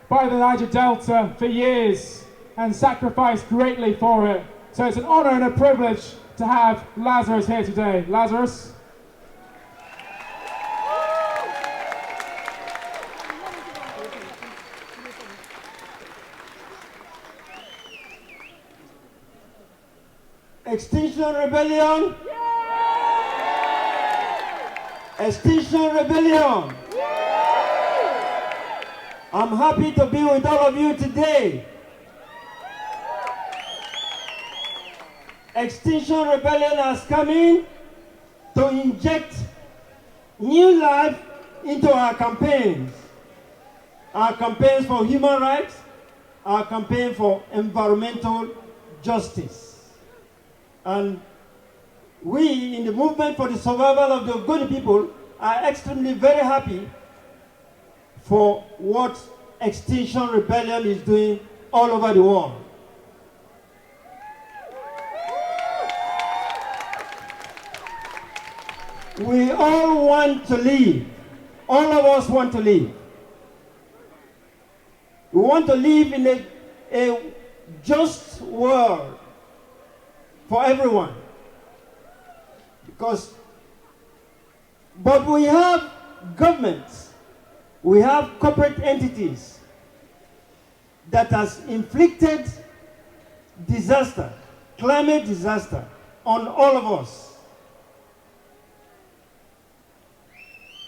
by the Niger Delta for years and sacrificed greatly for it. So it's an honor and a privilege to have Lazarus here today. Lazarus. Extinction Rebellion! Extinction Rebellion! I'm happy to be with all of you today. Extinction Rebellion has come in to inject new life into our campaigns for human rights, our campaign for environmental justice. And we in the movement for the survival of the Ogoni people are extremely very happy for what Extinction Rebellion is doing all over the world. We all want to live. All of us want to live. We want to live in a just world for everyone. But we have governments, we have corporate entities that has inflicted disaster, climate disaster on all of us.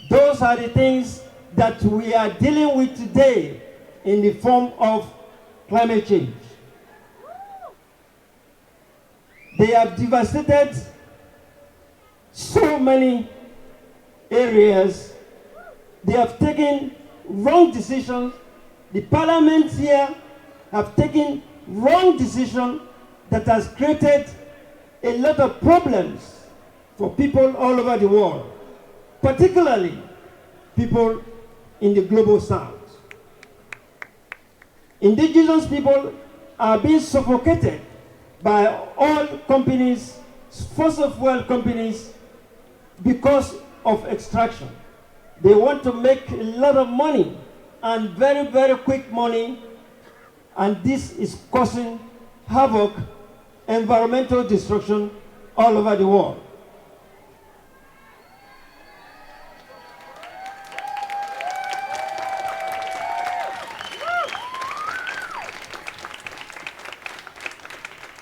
Those are the things that we are dealing with today in the form of climate change. They have devastated so many areas. They have taken wrong decisions. The parliament here have taken wrong decisions that has created a lot of problems for people all over the world, particularly people in the global south. Indigenous people are being suffocated by oil companies, fossil fuel companies, because of extraction. They want to make a lot of money, and very, very quick money, and this is causing havoc, environmental destruction all over the world.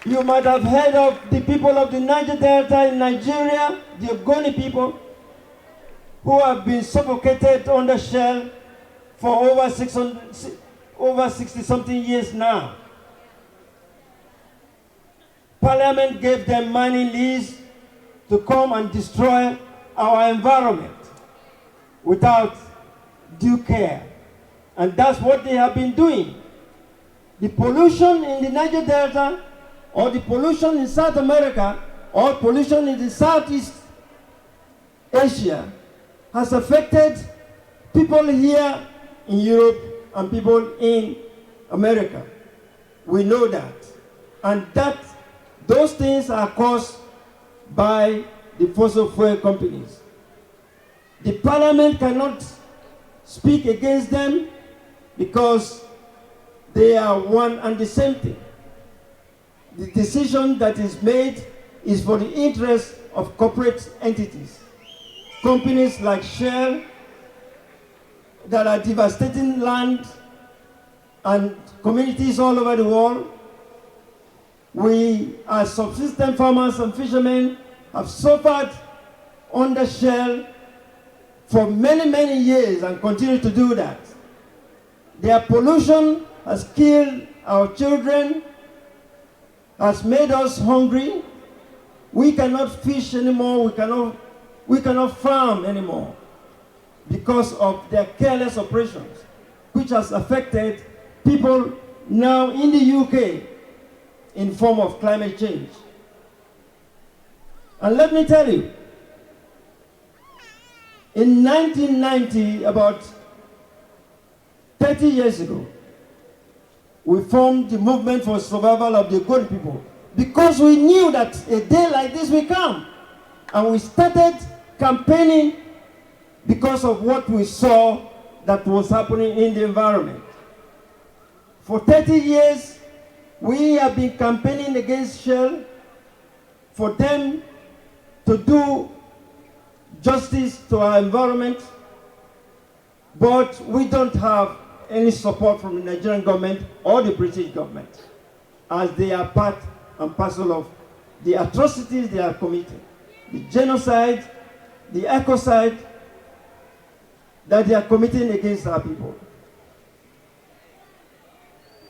You might have heard of the people of the Niger Delta in Nigeria, the Ogoni people, who have been suffocated on the shell for over 60-something years now. Parliament gave them money lease to come and destroy our environment without due care. And that's what they have been doing. The pollution in the Niger Delta, or the pollution in South America, or pollution in the Southeast Asia, has affected people here in Europe and people in America. We know that. And those things are caused by the fossil fuel companies. The parliament cannot speak against them because they are one and the same thing. The decision that is made is for the interest of corporate entities. Companies like Shell that are devastating land and communities all over the world. We, as subsistence farmers and fishermen, have suffered under Shell for many, many years and continue to do that. Their pollution has killed our children, has made us hungry. We cannot fish anymore, we cannot farm anymore because of their careless operations, which has affected people now in the UK in form of climate change. And let me tell you, in 1990, about 30 years ago, we formed the movement for survival of the Ogoni people because we knew that a day like this will come. And we started campaigning because of what we saw that was happening in the environment. For 30 years, we have been campaigning against Shell for them to do justice to our environment, but we don't have any support from the Nigerian government or the British government, as they are part and parcel of the atrocities they are committing, the genocide, the ecocide that they are committing against our people.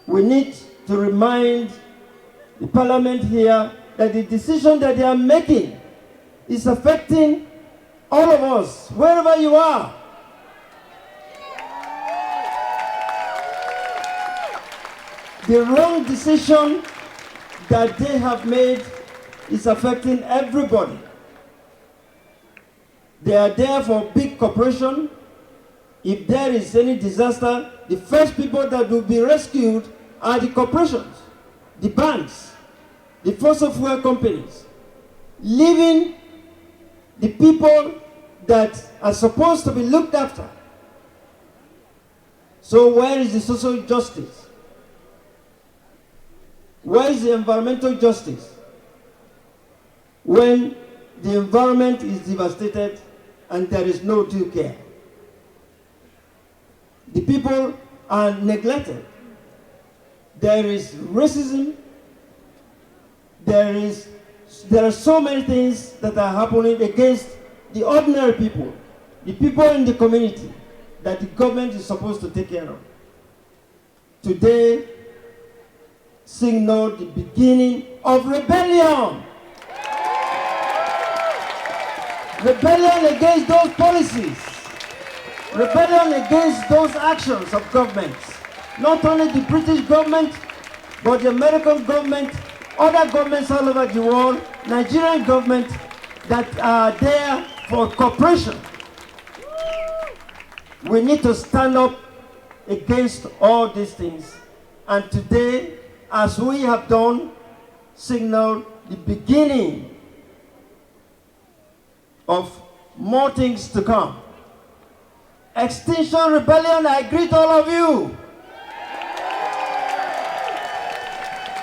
We need to remind the parliament here that the decision that they are making is affecting all of us, wherever you are. The wrong decision that they have made is affecting everybody. They are there for big corporation. If there is any disaster, the first people that will be rescued are the corporations, the banks, the fossil fuel companies, leaving the people that are supposed to be looked after. So where is the social justice? Where is the environmental justice when the environment is devastated and there is no due care? The people are neglected. There is racism. There are so many things that are happening against the ordinary people, the people in the community that the government is supposed to take care of. Today signaled the beginning of rebellion. Rebellion against those policies. Rebellion against those actions of governments. Not only the British government, but the American government, other governments all over the world, Nigerian government that are there for cooperation. We need to stand up against all these things. And today, as we have done, signal the beginning of more things to come. Extinction Rebellion, I greet all of you.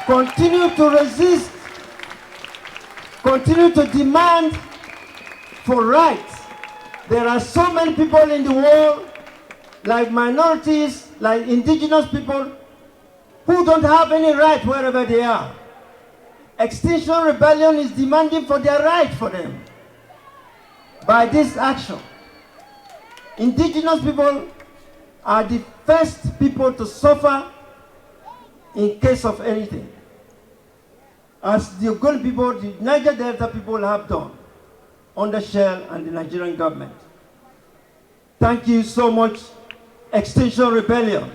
Continue to resist, continue to demand for rights. There are so many people in the world, like minorities, like indigenous people, who don't have any right wherever they are. Extinction Rebellion is demanding for their right for them. By this action, indigenous people are the first people to suffer in case of anything, as the Ogoni people, the Niger Delta people have done under Shell and the Nigerian government. Thank you so much, Extinction Rebellion.